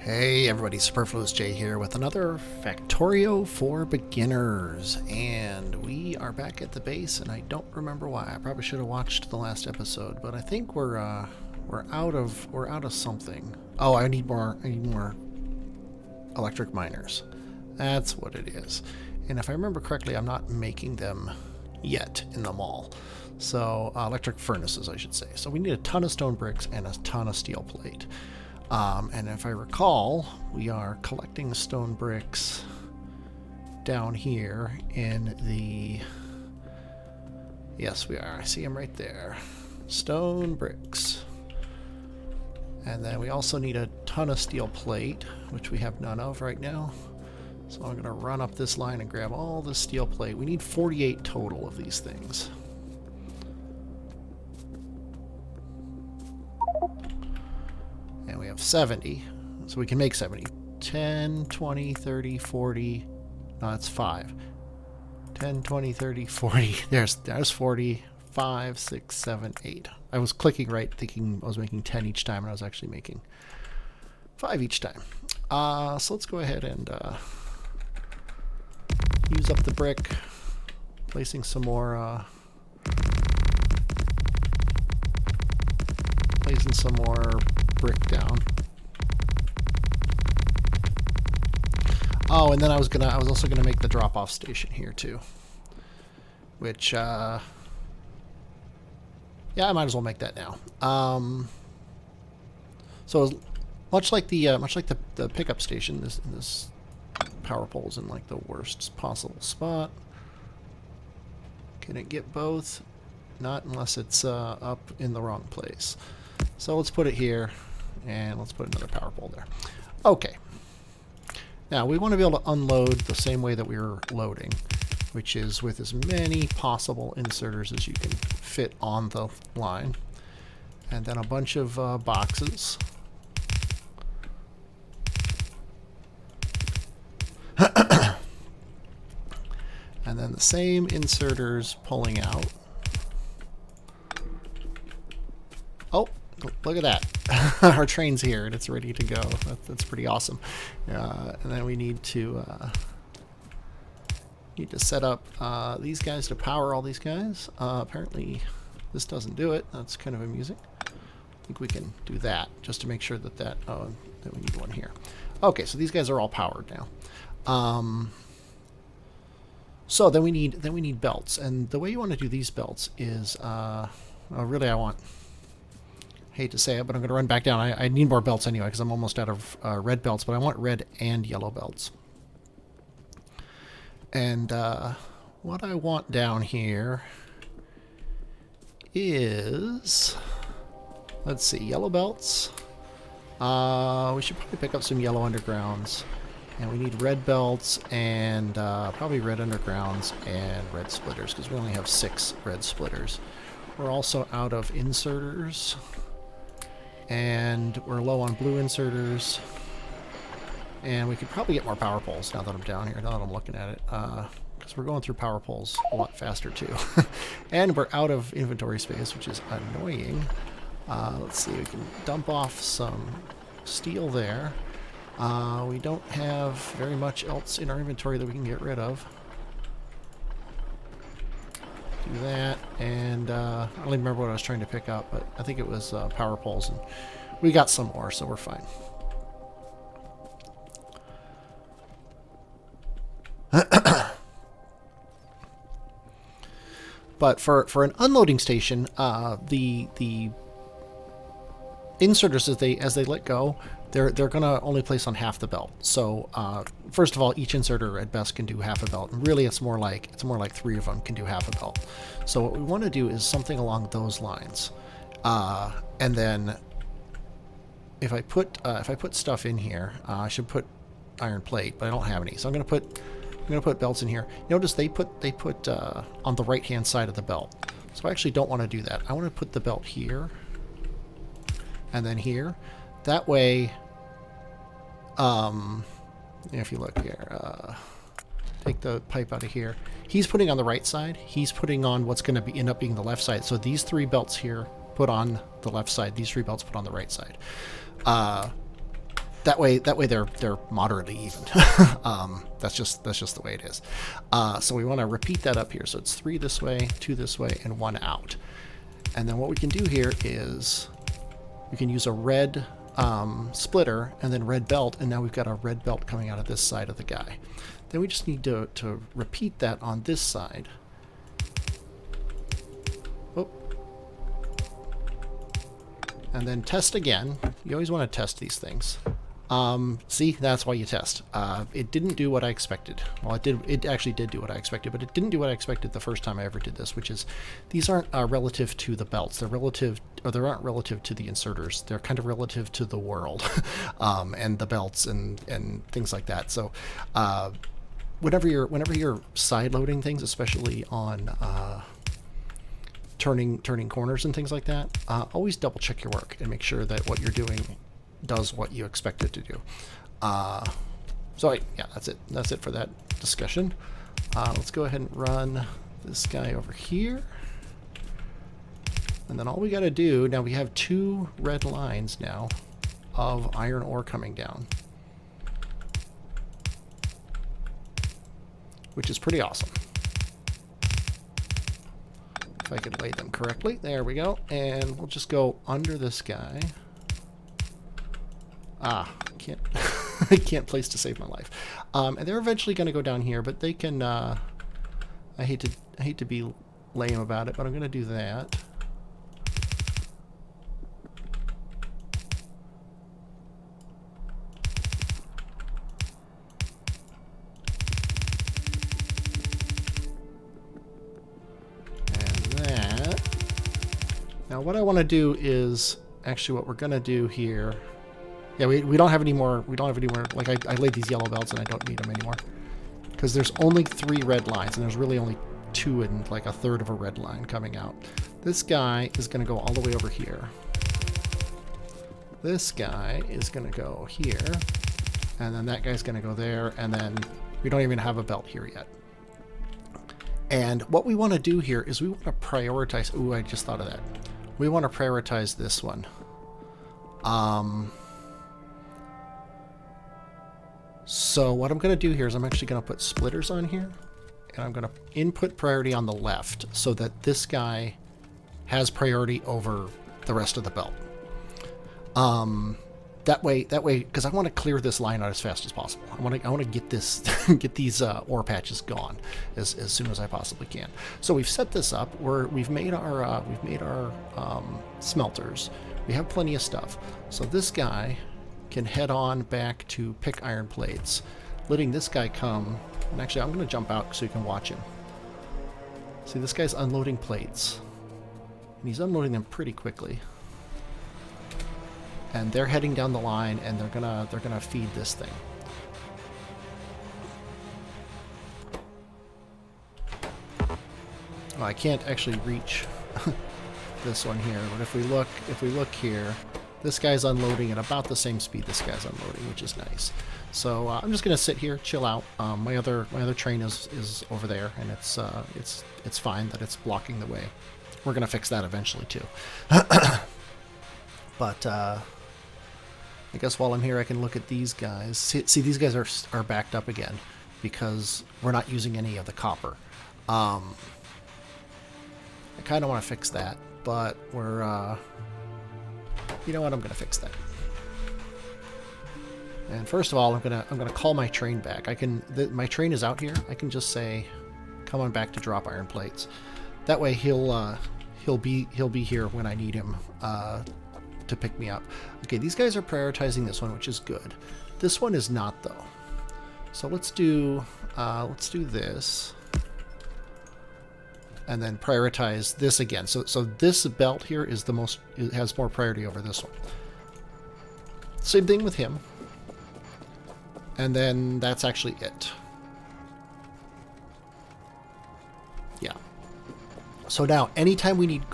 Hey everybody, Superfluous J here with another Factorio for beginners, and we are back at the base, and I don't remember why. I probably should have watched the last episode, but I think we're out of something. Oh, I need more electric miners. That's what it is. And if I remember correctly, I'm not making them yet in the mall. So electric furnaces, I should say. So we need a ton of stone bricks and a ton of steel plate. And if I recall, we are collecting stone bricks down here in the... Yes, we are. I see them right there. Stone bricks. And then we also need a ton of steel plate, which we have none of right now. So I'm going to run up this line and grab all the steel plate. We need 48 total of these things. And we have 70, so we can make 70. 10, 20, 30, 40. No, that's 5. 10, 20, 30, 40. There's 40. 5, 6, 7, 8. I was clicking right, thinking I was making 10 each time, and I was actually making 5 each time. So let's go ahead and use up the brick, placing some more brick down. Oh, and then I was also gonna make the drop-off station here too, which yeah, I might as well make that now. So much like the pickup station, this power pole's in like the worst possible spot. Can it get both? Not unless it's up in the wrong place. So let's put it here, and let's put another power pole there. Okay. Now we want to be able to unload the same way that we were loading, which is with as many possible inserters as you can fit on the line. And then a bunch of boxes. And then the same inserters pulling out. Oh, look at that. Our train's here and it's ready to go. That's pretty awesome. And then we need to set up these guys to power all these guys. Apparently this doesn't do it. That's kind of amusing. I think we can do that just to make sure that we need one here. Okay, so these guys are all powered now. So then we need belts, and the way you want to do these belts is really hate to say it, but I'm going to run back down. I need more belts anyway because I'm almost out of red belts, but I want red and yellow belts. And what I want down here is, let's see, yellow belts. We should probably pick up some yellow undergrounds. And we need red belts and probably red undergrounds and red splitters because we only have 6 red splitters. We're also out of inserters. And we're low on blue inserters. And we could probably get more power poles now that I'm down here, now that I'm looking at it. Because we're going through power poles a lot faster too. And we're out of inventory space, which is annoying. Let's see, we can dump off some steel there. We don't have very much else in our inventory that we can get rid of. Do that, and I don't even remember what I was trying to pick up, but I think it was power poles, and we got some more, so we're fine. But for an unloading station, the inserters as they let go, they're gonna only place on half the belt. So first of all, each inserter at best can do half a belt, and really it's more like 3 of them can do half a belt. So what we want to do is something along those lines, and then if I put stuff in here, I should put iron plate, but I don't have any, so I'm gonna put belts in here. Notice they put on the right hand side of the belt, so I actually don't want to do that. I want to put the belt here and then here. That way, if you look here, take the pipe out of here. He's putting on the right side. He's putting on what's going to end up being the left side. So these 3 belts here put on the left side. These 3 belts put on the right side. That way they're moderately even. That's just the way it is. So we want to repeat that up here. So it's 3 this way, 2 this way, and 1 out. And then what we can do here is we can use a red splitter and then red belt, and now we've got a red belt coming out of this side of the guy. Then we just need to repeat that on this side. Oh. And then test again. You always want to test these things. See, that's why you test. It didn't do what I expected. Well, it did. It actually did do what I expected, but it didn't do what I expected the first time I ever did this, which is these aren't relative to the belts. They're relative, or they aren't relative to the inserters. They're kind of relative to the world, and the belts and things like that. So, whenever you're side loading things, especially on turning corners and things like that, always double check your work and make sure that what you're doing does what you expect it to do. So yeah, that's it. That's it for that discussion. Let's go ahead and run this guy over here. And then all we got to do, now we have 2 red lines now of iron ore coming down, which is pretty awesome. If I could lay them correctly. There we go. And we'll just go under this guy. Can't I can't place to save my life. And they're eventually going to go down here, but they can. I hate to be lame about it, but I'm going to do that. And that. Now, what I want to do is actually what we're going to do here. Yeah, we don't have any more. We don't have any more. Like I laid these yellow belts and I don't need them anymore because there's only 3 red lines and there's really only 2 and like a third of a red line coming out. This guy is going to go all the way over here. This guy is going to go here, and then that guy's going to go there, and then we don't even have a belt here yet. And what we want to do here is we want to prioritize. Ooh, I just thought of that. We want to prioritize this one. So what I'm going to do here is I'm actually going to put splitters on here, and I'm going to input priority on the left so that this guy has priority over the rest of the belt. That way, because I want to clear this line out as fast as possible. I want to get this, get these ore patches gone as soon as I possibly can. So we've set this up. We've made our smelters. We have plenty of stuff. So this guy can head on back to pick iron plates, letting this guy come. And actually, I'm going to jump out so you can watch him. See, this guy's unloading plates, and he's unloading them pretty quickly. And they're heading down the line, and they're gonna feed this thing. Well, I can't actually reach this one here, but if we look here, this guy's unloading at about the same speed this guy's unloading, which is nice. So I'm just gonna sit here, chill out. My other train is over there, and it's fine that it's blocking the way. We're gonna fix that eventually too. But I guess while I'm here, I can look at these guys. See, these guys are backed up again because we're not using any of the copper. I kind of want to fix that, but we're you know what? I'm gonna fix that. And first of all, I'm gonna call my train back. My train is out here. I can just say, "Come on back to drop iron plates." That way, he'll be here when I need him to pick me up. Okay, these guys are prioritizing this one, which is good. This one is not though. So let's do this. And then prioritize this again. So this belt here is the most, it has more priority over this one. Same thing with him. And then that's actually it. Yeah. So now, anytime we need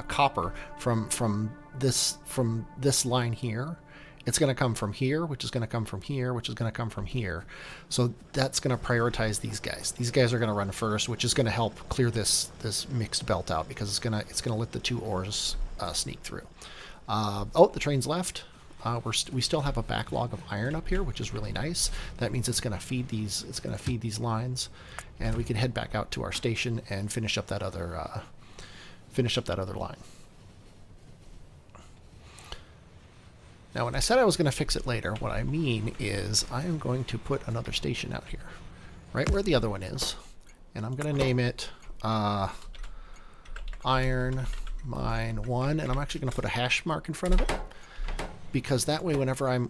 copper from this line here, it's going to come from here, which is going to come from here, which is going to come from here. So that's going to prioritize these guys. These guys are going to run first, which is going to help clear this mixed belt out because it's going to let the 2 ores sneak through. Oh, the train's left. we still have a backlog of iron up here, which is really nice. That means it's going to feed these. It's going to feed these lines, and we can head back out to our station and finish up that other line. Now, when I said I was going to fix it later, what I mean is I am going to put another station out here, right where the other one is, and I'm going to name it Iron Mine 1, and I'm actually going to put a hash mark in front of it, because that way whenever I'm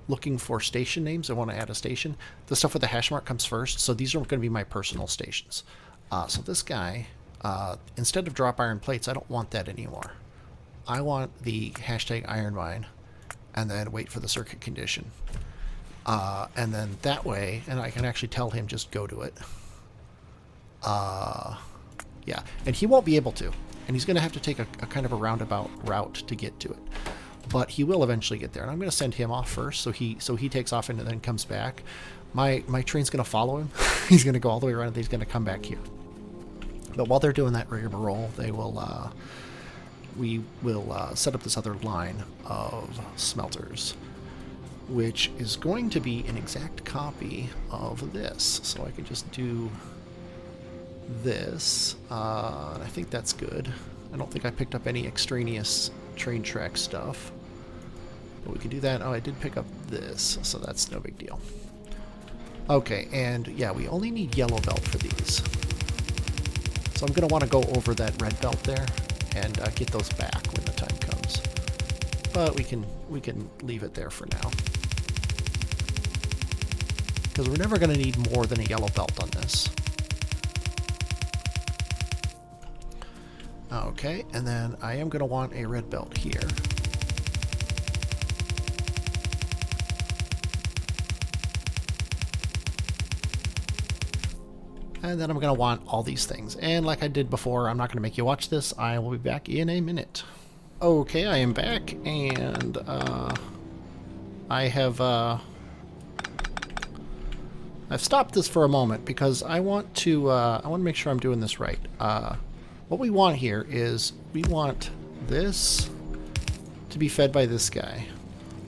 looking for station names, I want to add a station, the stuff with the hash mark comes first, so these are going to be my personal stations. So this guy, instead of drop iron plates, I don't want that anymore. I want the hashtag iron mine, and then wait for the circuit condition. And then that way, and I can actually tell him just go to it. Yeah, and he won't be able to, and he's going to have to take a kind of a roundabout route to get to it, but he will eventually get there. And I'm going to send him off first, so he takes off and then comes back. My train's going to follow him. He's going to go all the way around, and he's going to come back here. But while they're doing that rigmarole, they will we will set up this other line of smelters, which is going to be an exact copy of this. So I can just do this, and I think that's good. I don't think I picked up any extraneous train track stuff, but we can do that. Oh, I did pick up this, so that's no big deal. Okay, and yeah, we only need yellow belt for these, so I'm going to want to go over that red belt there and get those back when the time comes, but we can leave it there for now, because we're never going to need more than a yellow belt on this. Okay, and then I am going to want a red belt here. And then I'm going to want all these things. And like I did before, I'm not going to make you watch this. I will be back in a minute. Okay, I am back, and I've stopped this for a moment because I want to make sure I'm doing this right. What we want here is we want this to be fed by this guy,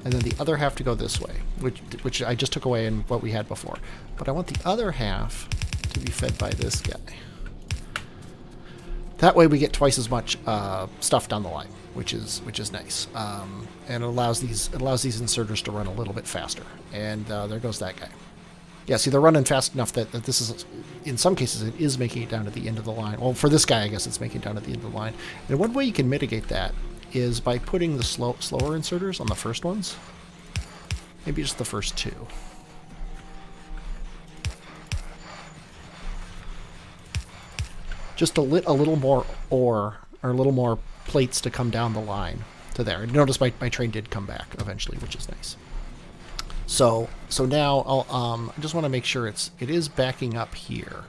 and then the other half to go this way, which I just took away in what we had before. But I want the other half to be fed by this guy. That way we get twice as much stuff down the line, which is nice, and it allows these inserters to run a little bit faster. And there goes that guy. Yeah, see, they're running fast enough that this is, in some cases, it is making it down to the end of the line. Well, for this guy, I guess it's making it down to the end of the line. And one way you can mitigate that is by putting the slower inserters on the first ones. Maybe just the first two. Just a little more ore, or a little more plates to come down the line to there. And notice my train did come back eventually, which is nice. So now I just want to make sure it is backing up here,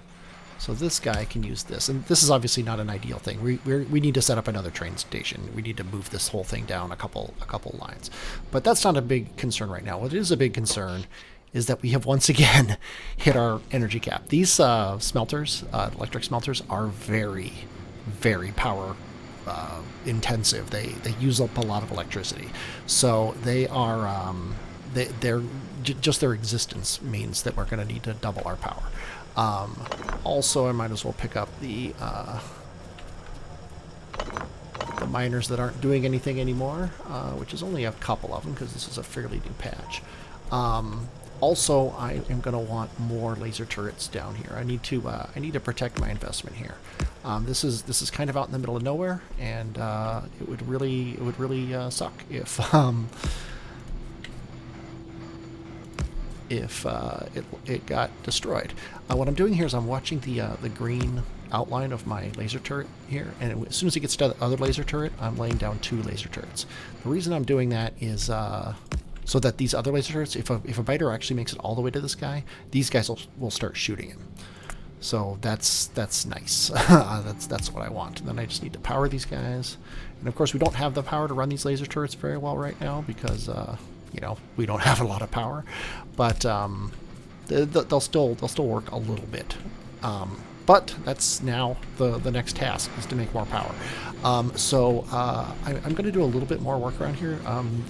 so this guy can use this. And this is obviously not an ideal thing. We need to set up another train station. We need to move this whole thing down a couple lines. But that's not a big concern right now. What is a big concern is that we have once again hit our energy cap. These smelters, electric smelters, are very, very power intensive. They use up a lot of electricity, so they are. They're just their existence means that we're going to need to double our power. Also, I might as well pick up the miners that aren't doing anything anymore, which is only a couple of them because this is a fairly new patch. Also, I am going to want more laser turrets down here. I need to protect my investment here. This is kind of out in the middle of nowhere, and it would really suck if it got destroyed. What I'm doing here is I'm watching the green outline of my laser turret here, and as soon as it gets to the other laser turret, I'm laying down 2 laser turrets. The reason I'm doing that is so that these other laser turrets, if a biter actually makes it all the way to this guy, these guys will start shooting him. So that's nice. that's what I want. And then I just need to power these guys, and of course we don't have the power to run these laser turrets very well right now because you know, we don't have a lot of power, but they'll still work a little bit. But that's now the next task, is to make more power. I'm going to do a little bit more work around here.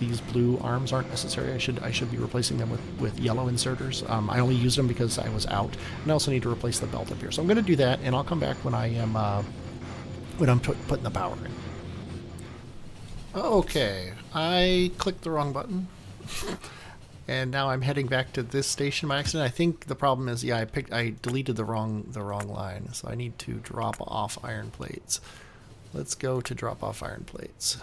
These blue arms aren't necessary. I should be replacing them with yellow inserters. I only used them because I was out, and I also need to replace the belt up here. So I'm going to do that, and I'll come back when I'm putting the power in. Okay, I clicked the wrong button. And now I'm heading back to this station by accident. I think the problem is, yeah, I deleted the wrong line, so I need to drop off iron plates. Let's go to drop off iron plates.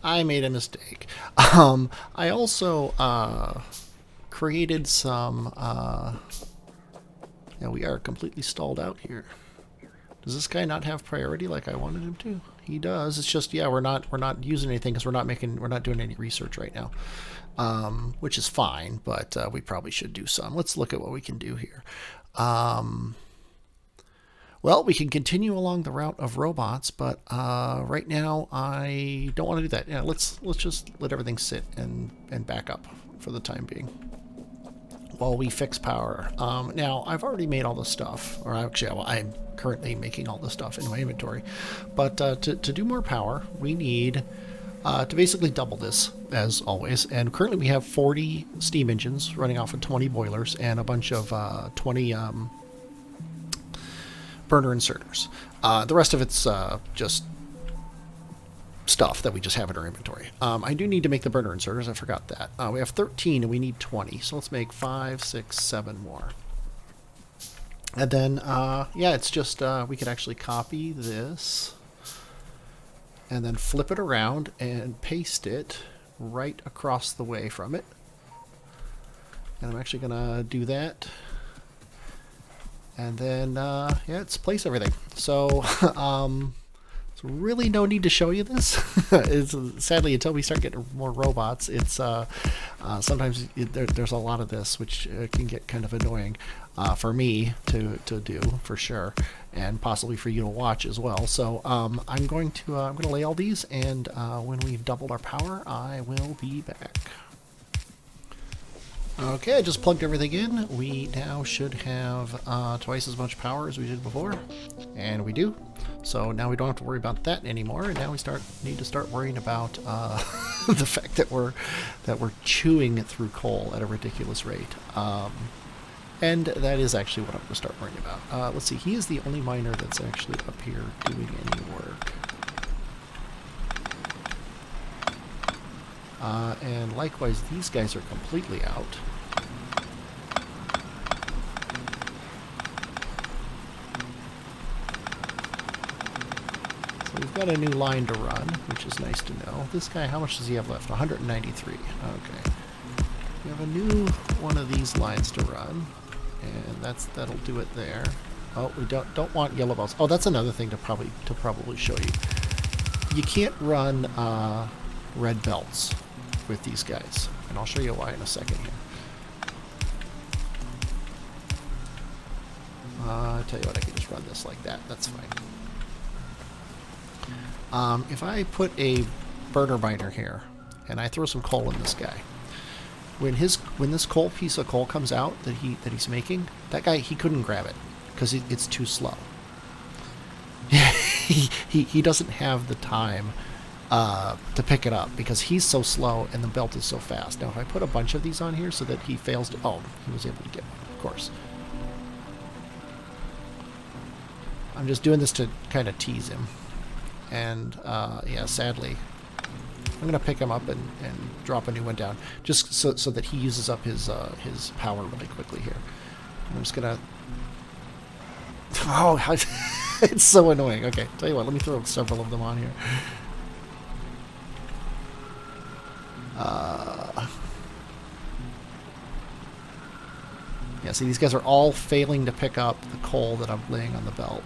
I made a mistake. I also created some. Yeah, we are completely stalled out here. Does this guy not have priority like I wanted him to? He does. It's just, yeah, we're not using anything because we're not doing any research right now, which is fine. But we probably should do some. Let's look at what we can do here. Well, we can continue along the route of robots, but right now I don't want to do that. Yeah, let's just let everything sit and back up for the time being while we fix power. Now, I've already made all the stuff, or actually, well, I'm currently making all the stuff in my inventory. But to do more power, we need to basically double this, as always. And currently we have 40 steam engines running off of 20 boilers and a bunch of 20 burner inserters. The rest of it's just stuff that we just have in our inventory. I do need to make the burner inserters. I forgot that. We have 13 and we need 20. So let's make 5, 6, 7 more. And then, yeah, it's just, we could actually copy this and then flip it around and paste it right across the way from it. And I'm actually going to do that. And then, yeah, let's place everything. So, there's really no need to show you this. Sadly, until we start getting more robots, it's sometimes there's a lot of this, which can get kind of annoying for me to do, for sure, and possibly for you to watch as well. So I'm going to lay all these, and when we've doubled our power, I will be back. Okay, I just plugged everything in. We now should have twice as much power as we did before, and we do. So now we don't have to worry about that anymore, and now we need to start worrying about the fact that we're chewing through coal at a ridiculous rate. And that is actually what I'm going to start worrying about. Let's see, he is the only miner that's actually up here doing any work. And likewise, these guys are completely out. So we've got a new line to run, which is nice to know. This guy, how much does he have left? 193. Okay. We have a new one of these lines to run, and that'll do it there. Oh, we don't want yellow belts. Oh, that's another thing to probably show you. You can't run red belts with these guys, and I'll show you why in a second here. I tell you what, I can just run this like that. That's fine. If I put a burner miner here and I throw some coal in this guy, when this piece of coal comes out that he's making, that guy, he couldn't grab it because it's too slow. he doesn't have the time to pick it up because he's so slow and the belt is so fast. Now, if I put a bunch of these on here so that he fails to... Oh, he was able to get one, of course. I'm just doing this to kind of tease him. And, yeah, sadly, I'm going to pick him up and drop a new one down just so that he uses up his power really quickly here. I'm just going to... Oh, it's so annoying. Okay, tell you what, let me throw several of them on here. Yeah, see, these guys are all failing to pick up the coal that I'm laying on the belt.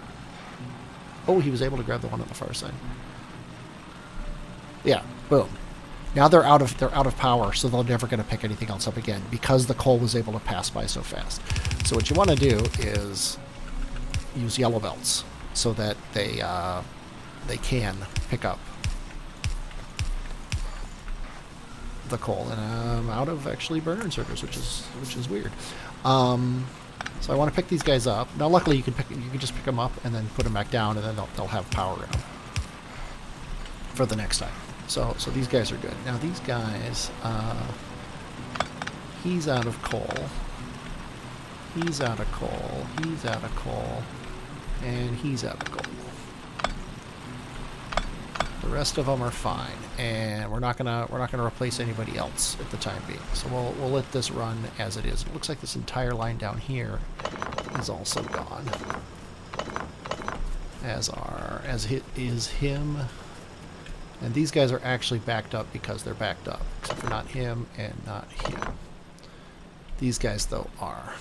Oh, he was able to grab the one on the far side. Yeah, boom. Now they're out of power, so they're never going to pick anything else up again because the coal was able to pass by so fast. So what you want to do is use yellow belts so that they can pick up. the coal, and I'm out of actually burner inserters, which is weird. So I want to pick these guys up. Now, luckily, you can just pick them up and then put them back down, and then they'll have power in them for the next time. So these guys are good. Now these guys, he's out of coal. He's out of coal. He's out of coal, and he's out of coal. The rest of them are fine, and we're not gonna replace anybody else at the time being. So we'll let this run as it is. It looks like this entire line down here is also gone, as is him. And these guys are actually backed up because they're backed up, except for not him and not him. These guys though are.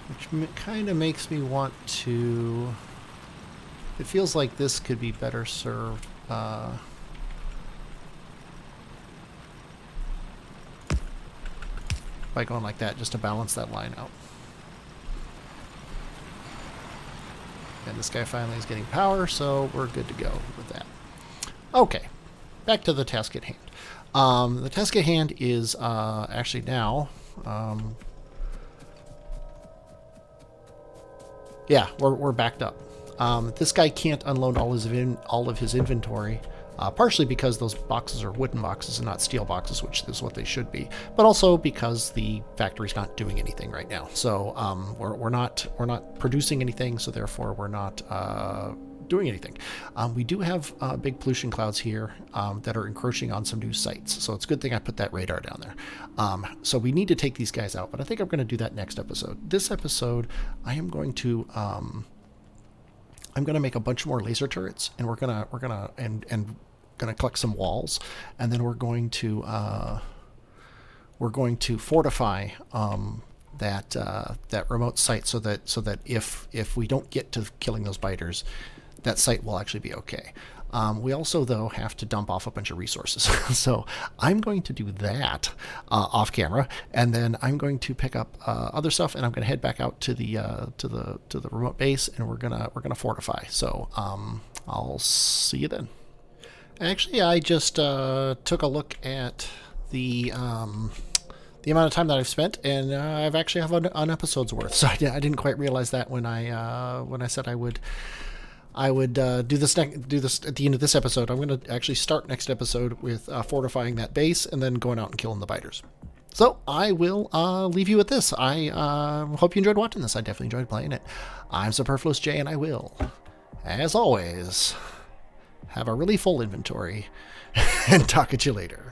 Which kind of makes me want to... It feels like this could be better served by going like that, just to balance that line out. And this guy finally is getting power, so we're good to go with that. Okay, back to the task at hand. The task at hand is actually now... yeah, we're backed up. This guy can't unload all of his inventory, partially because those boxes are wooden boxes and not steel boxes, which is what they should be, but also because the factory's not doing anything right now. So we're not producing anything, so therefore we're not doing anything. We do have big pollution clouds here that are encroaching on some new sites, so it's a good thing I put that radar down there. So we need to take these guys out, but I think I'm going to do that next episode. This episode, I am going to make a bunch more laser turrets, and we're gonna collect some walls, and then we're going to fortify that remote site so that if we don't get to killing those biters, that site will actually be okay. We also, though, have to dump off a bunch of resources. So I'm going to do that off camera, and then I'm going to pick up other stuff, and I'm going to head back out to the remote base, and we're gonna fortify. So I'll see you then. Actually, I just took a look at the amount of time that I've spent, and I've actually have an episode's worth. So I didn't quite realize that when I said I would do this at the end of this episode. I'm going to actually start next episode with fortifying that base and then going out and killing the biters. So I will leave you with this. I hope you enjoyed watching this. I definitely enjoyed playing it. I'm Superfluous Jay, and I will, as always, have a really full inventory and talk at you later.